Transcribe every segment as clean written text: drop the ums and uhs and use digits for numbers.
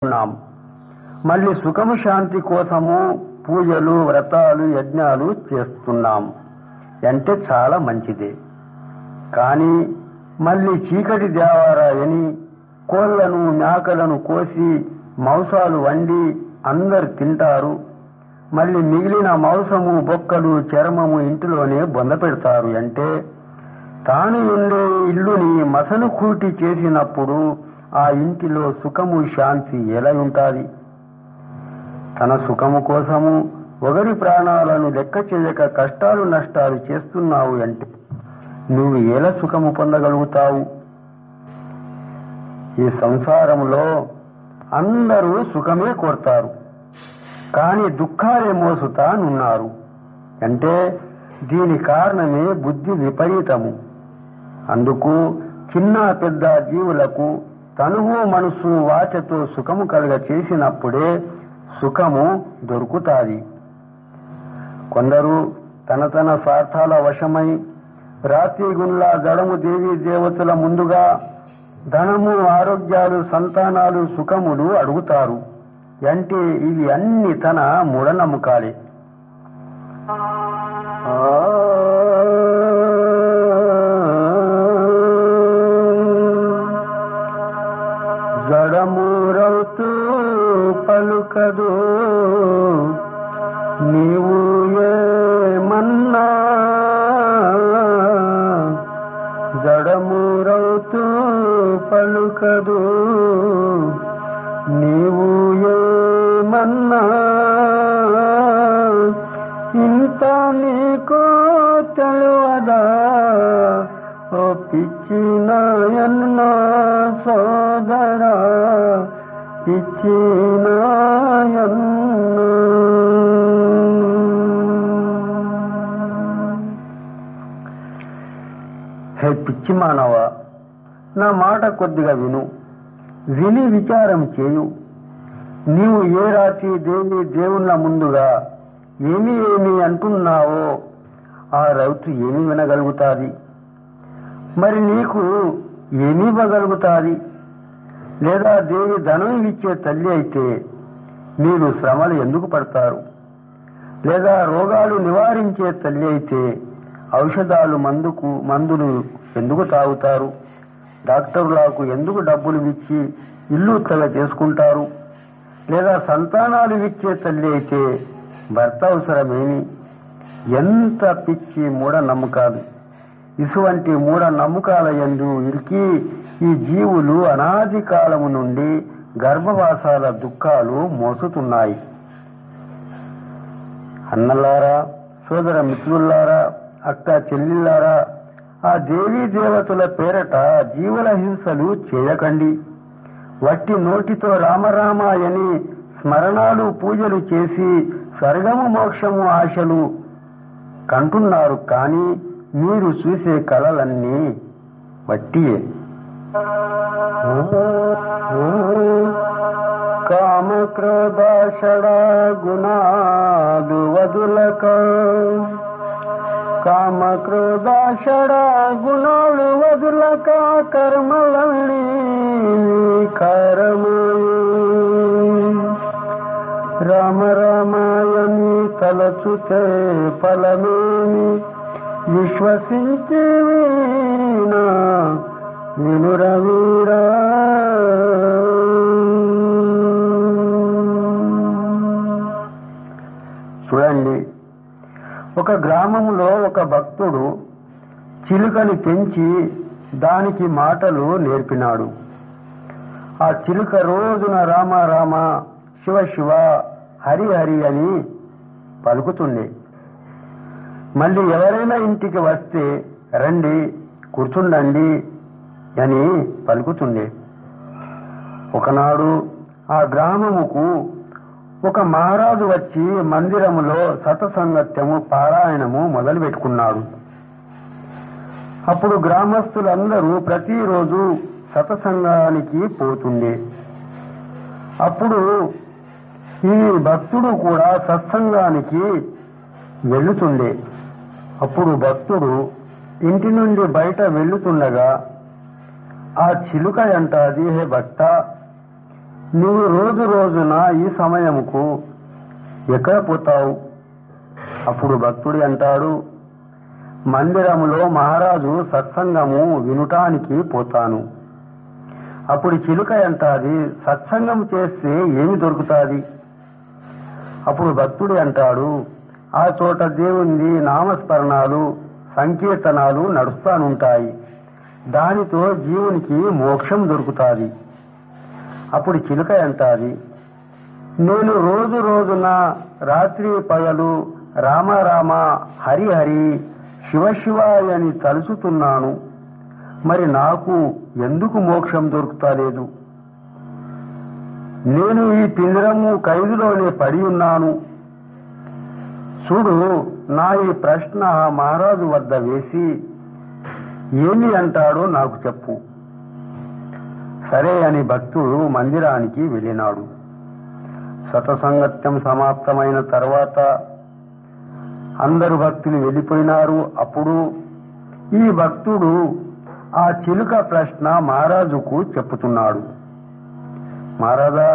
ఉన్నాం. మళ్ళీ సుఖము శాంతి కోసము పూజలు వ్రతాలు యజ్ఞాలు చేస్తున్నాం అంటే చాలా మంచిదే. కానీ మళ్ళీ చీకటి దేవారాయని కోళ్లను మేకలను కోసి మాంసాలు వండి అందరు తింటారు. మళ్ళీ మిగిలిన మాంసము బొక్కలు చర్మము ఇంటిలోనే బొంద పెడతారు అంటే తాను ఉండే ఇల్లుని మసను కూటి చేసినప్పుడు ఆ ఇంటిలో సుఖము శాంతి ఎలా ఉంటుంది? తన సుఖము కోసము ఒకరి ప్రాణాలను లెక్క చేయక కష్టాలు నష్టాలు చేస్తున్నావు అంటే నువ్వు ఎలా సుఖము పొందగలుగుతావు? ఈ సంసారంలో అందరూ సుఖమే కోరుతారు, కానీ దుఃఖాలే మోసుతానున్నారు. అంటే దీని కారణమే బుద్ధి విపరీతము. అందుకు చిన్న పెద్ద జీవులకు తనువు మనసు వాచతో సుఖము కలుగ చేసినప్పుడే సుఖము దొరుకుతాది. కొందరు తన తన స్వార్థాల వశమై రాత్రి గుండ్ల జడము దేవీ దేవతల ముందుగా ధనము ఆరోగ్యాలు సంతానాలు సుఖములు అడుగుతారు అంటే ఇవి అన్ని తన మూఢనమ్మకాలే. జడమూరవుతూ పలుకదు నీవు ఏమన్నా, జడమూరవుతూ పలుకదు నీవు ఏమన్నా, ఇంత నీకు తెలువదా ఓ పిచ్చినాయన్న సోదరా పిచ్చినాయన్న. హే పిచ్చి మానవా, నా మాట కొద్దిగా విను, విని విచారం చేయు. నీవు ఏ రాత్రి దేవి దేవుళ్ళ ముందుగా ఏమి ఏమి అంటున్నావో ఆ రైతు ఏమి వినగలుగుతాది? మరి నీకు ఏమి ఇవ్వగలుగుతాది? లేదా దేవి ధనం ఇచ్చే తల్లి అయితే మీరు శ్రమలు ఎందుకు పడతారు? లేదా రోగాలు నివారించే తల్లి అయితే ఔషధాలు మందులు ఎందుకు తాగుతారు? డాక్టర్లకు ఎందుకు డబ్బులు ఇచ్చి ఇల్లు తల చేసుకుంటారు? లేదా సంతానాలు ఇచ్చే తల్లి అయితే భర్త అవసరమేమి? ఎంత పిచ్చి మూఢ నమ్మకాలు! ఇటువంటి మూఢ నమ్మకాల యందు ఇరికి ఈ జీవులు అనాది కాలము నుండి గర్భవాసాల దుఃఖాలు మోసుతున్నాయి. అన్నలారా, సోదర మిత్రులారా, అక్క చెల్లిల్లారా, ఆ దేవీ దేవతల పేరట జీవుల హింసలు చేయకండి. వట్టి నోటితో రామరామాయని స్మరణాలు పూజలు చేసి స్వర్గము మోక్షము ఆశలు కంటున్నారు. కానీ మీరు చూసే కలలన్నీ వట్టియే. కామక్రోధాషడ గుణాలు వదులక, కామక్రోధాషడ గుణాలు వదులక కర్మలన్నీ కరమయే. రామ రామాయణి తలచుతే ఫలమేమి విశ్వసించి వీణా వినురవీరా. చూడండి, ఒక గ్రామంలో ఒక భక్తుడు చిలుకని పెంచి దానికి మాటలు నేర్పినాడు. ఆ చిలుక రోజున రామ రామ శివ శివ హరి హరి అని పలుకుతుంది. మళ్ళీ ఎవరైనా ఇంటికి వస్తే రండి కూర్చుండండి అని పలుకుతుంది. ఒకనాడు ఆ గ్రామముకు ఒక మహారాజు వచ్చి మందిరములో సతసంగత్యము పారాయణము మొదలు పెట్టుకున్నాడు. అప్పుడు గ్రామస్తులందరూ ప్రతిరోజు సతసంగానికి పోతుండే. అప్పుడు ఈ భక్తుడు కూడా సత్సంగానికి వెళ్ళుతుండే. అప్పుడు భక్తుడు ఇంటి నుండి బయట వెళ్ళుతుండగా ఆ చిలుక అంటాది, హే భక్త, నువ్వు రోజు రోజున ఈ సమయముకు ఎక్కడ పోతావు? అప్పుడు భక్తుడు అంటాడు, మందిరములో మహారాజు సత్సంగము వినుటానికి పోతాను. అప్పుడు చిలుక అంటాది, సత్సంగం చేస్తే ఏమి దొరుకుతాది? అప్పుడు భక్తుడు అంటాడు, ఆ చోట దేవుని నామస్మరణాలు సంకీర్తనాలు నడుస్తానుంటాయి, దానితో జీవునికి మోక్షం దొరుకుతాది. అప్పుడు చిలుక అంటాది, నేను రోజు రోజున రాత్రి పగలు రామ రామ హరి హరి శివ శివ అని తలుచుతున్నాను, మరి నాకు ఎందుకు మోక్షం దొరుకుతలేదు? నేను ఈ పింజరము ఖైదులోనే పడి ఉన్నాను. చూడు, నా ఈ ప్రశ్న మహారాజు వద్ద వేసి ఏమి అంటాడో నాకు చెప్పు. సరే అని భక్తుడు మందిరానికి వెళ్ళినాడు. సతసంగత్యం సమాప్తమైన తర్వాత అందరు భక్తులు వెళ్ళిపోయినారు. అప్పుడు ఈ భక్తుడు ఆ చిలుక ప్రశ్న మహారాజుకు చెప్పుతున్నాడు. మహారాజా,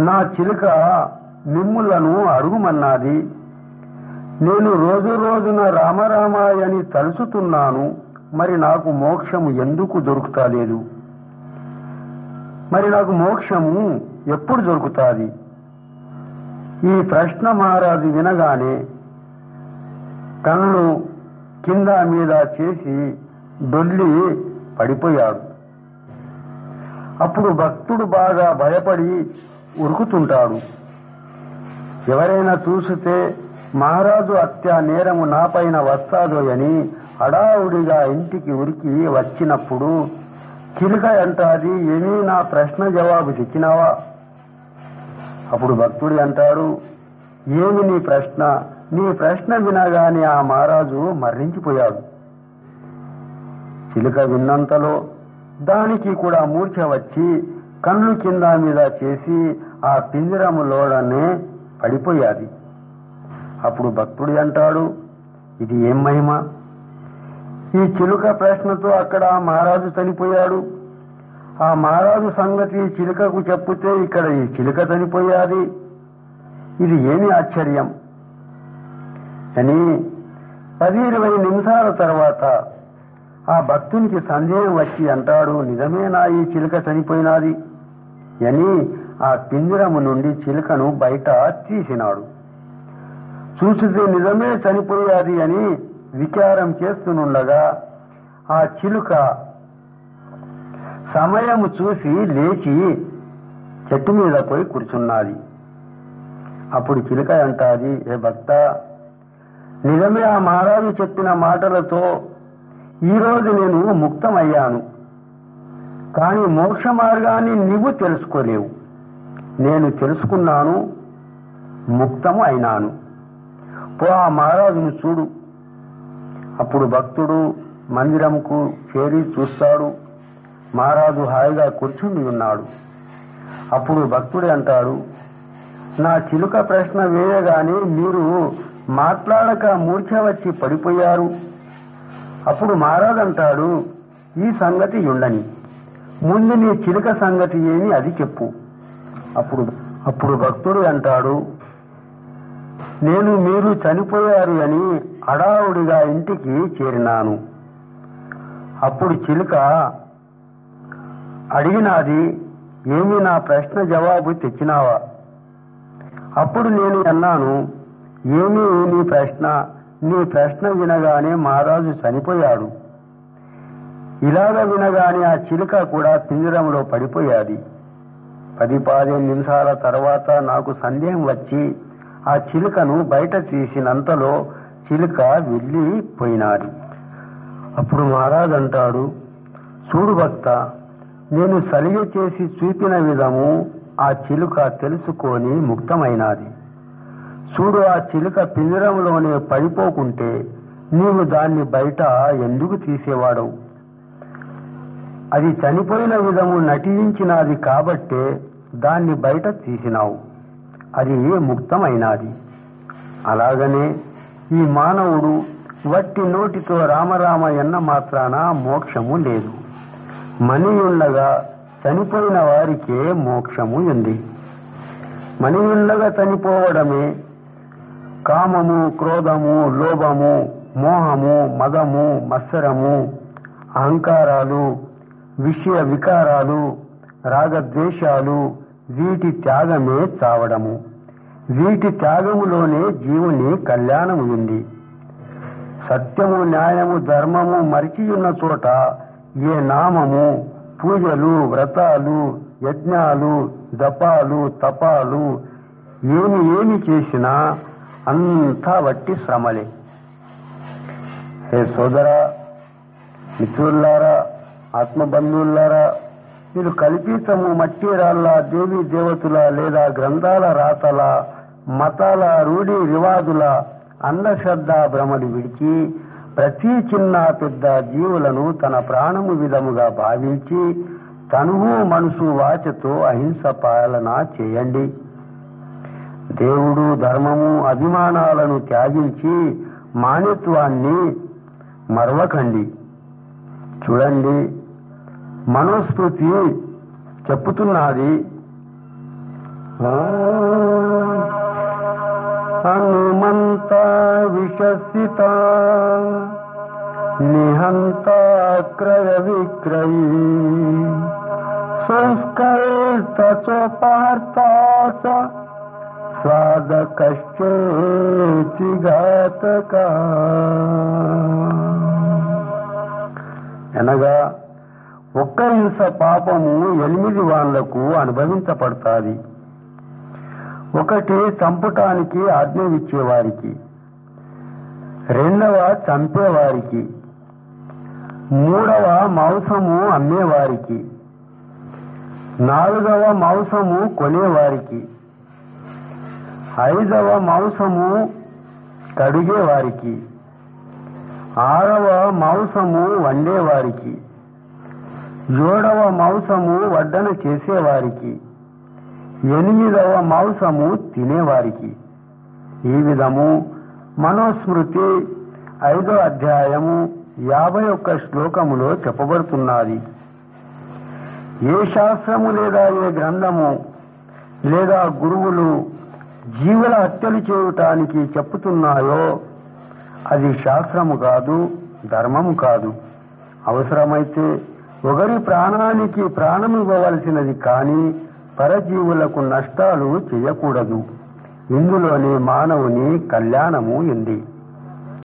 నా చిలుక మిమ్ములను అడుగుమన్నది. నేను రోజు రోజున రామరామాయని తలుచుతున్నాను, మరి నాకు మోక్షము ఎందుకు దొరుకుతలేదు? మరి నాకు మోక్షము ఎప్పుడు దొరుకుతాది? ఈ ప్రశ్న మహారాజు వినగానే కళ్ళు కింద మీద చేసి దొల్లి పడిపోయాడు. అప్పుడు భక్తుడు బాగా భయపడి ఉరుకుతుంటాడు. ఎవరైనా చూసితే మహారాజు హత్య నేరము నాపైన వస్తాదోయని హడావుడిగా ఇంటికి ఉరికి వచ్చినప్పుడు చిలుక అంటాది, ఏమీ నా ప్రశ్న జవాబు తెచ్చినావా? అప్పుడు భక్తుడు అంటాడు, ఏమి నీ ప్రశ్న? నీ ప్రశ్న వినగానే ఆ మహారాజు మరణించిపోయాడు. చిలుక విన్నంతలో దానికి కూడా మూర్ఛ వచ్చి కళ్ళు కింద మీద చేసి ఆ పింజరములోనే పడిపోయాది. అప్పుడు భక్తుడు అంటాడు, ఇది ఏం మహిమ? ఈ చిలుక ప్రశ్నతో అక్కడ మహారాజు చనిపోయాడు. ఆ మహారాజు సంగతి చిలుకకు చెప్పుతే ఇక్కడ ఈ చిలుక చనిపోయాది. ఇది ఏమి ఆశ్చర్యం అని 10-20 నిమిషాల తర్వాత ఆ భక్తునికి సందేహం వచ్చి అంటాడు, నిజమేనా ఈ చిలుక చనిపోయినది అని ఆ పింజరము నుండి చిలుకను బయట తీసినాడు. చూసితే నిజమే చనిపోయాది అని విచారం చేస్తునుండగా ఆ చిలుక సమయము చూసి లేచి చెట్టు మీద పోయి కూర్చున్నది. అప్పుడు చిలుక అంటాది, ఏ భక్త, నిజమే ఆ మహారాజు చెప్పిన మాటలతో ఈరోజు నేను ముక్తమయ్యాను. కానీ మోక్ష మార్గాన్ని నీవు తెలుసుకోలేవు. నేను తెలుసుకున్నాను, ముక్తము అయినాను. పో ఆ మహారాజును చూడు. అప్పుడు భక్తుడు మందిరంకు చేరి చూస్తాడు. మహారాజు హాయిగా కూర్చుని ఉన్నాడు. అప్పుడు భక్తుడు అంటాడు, నా చిలుక ప్రశ్న వేయగానే మీరు మాట్లాడక మూర్ఛ వచ్చి పడిపోయారు. అప్పుడు మహారాజు అంటాడు, ఈ సంగతి ఉండని, ముందు నీ చిలుక సంగతి ఏమి అది చెప్పు. అప్పుడు భక్తుడు అంటాడు, నేను మీరు చనిపోయారు అని హడావుడిగా ఇంటికి చేరినాను. అప్పుడు చిలుక అడిగినాది, ఏమి నా ప్రశ్న జవాబు తెచ్చినావా? అప్పుడు నేను అన్నాను, ఏమీ నీ ప్రశ్న? నీ ప్రశ్న వినగానే మహారాజు చనిపోయాడు. ఇలాగ వినగానే ఆ చిలుక కూడా పింజరంలో పడిపోయాది. 10-15 నిమిషాల తర్వాత నాకు సందేహం వచ్చి ఆ చిలుకను బయట తీసినంతలో చిలుక వెళ్ళిపోయినాది. అప్పుడు మహారాజు అంటాడు, చూడు భక్త, నేను సలిగ చేసి చూపిన విధము ఆ చిలుక తెలుసుకొని ముక్తమైనది. చూడు, ఆ చిలుక పింజరంలోనే పడిపోకుంటే నీవు దాన్ని బయట ఎందుకు తీసేవాడవు? అది చనిపోయిన విధము నటించినది కాబట్టే దాన్ని బయట తీసినావు. అది ముక్తమైనది. అలాగనే ఈ మానవుడు వట్టి నోటితో రామరామ ఎన్న మాత్రాన మోక్షము లేదు. మనియుండగా చనిపోయిన వారికే మోక్షము ఉంది. మనియుండగా చనిపోవడమే కామము, క్రోధము, లోభము, మోహము, మదము, మత్సరము, అహంకారాలు, విషయ వికారాలు, రాగద్వేషాలు, వీటి త్యాగమే చావడము. వీటి త్యాగములోనే జీవుని కళ్యాణము ఉంది. సత్యము, న్యాయము, ధర్మము మరిచియున్న చోట ఏ నామము, పూజలు, వ్రతాలు, యజ్ఞాలు, జపాలు, తపాలు ఏమి చేసినా అంతా వట్టి శ్రమలే. హే సోదరా, మిత్రులారా, ఆత్మబంధువులారా, మీరు కల్పితము, మట్టి రాళ్ళ, దేవీ దేవతల లేదా గ్రంథాల రాతల, మతాల, రూఢి రివాజుల అంధశ్రద్ధ భ్రమలు విడిచి ప్రతి చిన్న పెద్ద జీవులను తన ప్రాణము విధముగా భావించి తనువు, మనసు, వాచతో అహింస పాలన చేయండి. దేవుడు, ధర్మము, అభిమానాలను త్యాగించి మానవత్వాన్ని మరవకండి. చూడండి, మనోస్మృతి చెప్పుతున్నది, హనుమంత విశ్వసిత నిహంత క్రయ విక్రయీ సంస్కృత చోపార్త సాధకశ్చేతి ఘాతక. అనగా ఒక్క హింస పాపము 8 వాళ్లకు అనుభవించబడతాది. ఒకటి చంపటానికి ఆజ్ఞ ఇచ్చేవారికి, రెండవ చంపేవారికి, మూడవ మాంసము అమ్మేవారికి, నాలుగవ మాంసము కొనేవారికి, ఐదవ మాంసము కడిగేవారికి, ఆరవ మాంసము వండేవారికి, ఏడవ మాంసము వడ్డన చేసేవారికి, 8వ మాంసము తినేవారికి. ఈ విధము మనోస్మృతి 5వ అధ్యాయము 51 శ్లోకములో చెప్పబడుతున్నది. ఏ శాస్త్రము లేదా ఏ గ్రంథము లేదా గురువులు జీవుల హత్యలు చేయటానికి చెప్పుతున్నాయో అది శాస్త్రము కాదు, ధర్మము కాదు. అవసరమైతే ఒకరి ప్రాణానికి ప్రాణమివ్వవలసినది కానీ పరజీవులకు నష్టాలు చేయకూడదు. ఇందులోనే మానవుని కళ్యాణము ఉంది.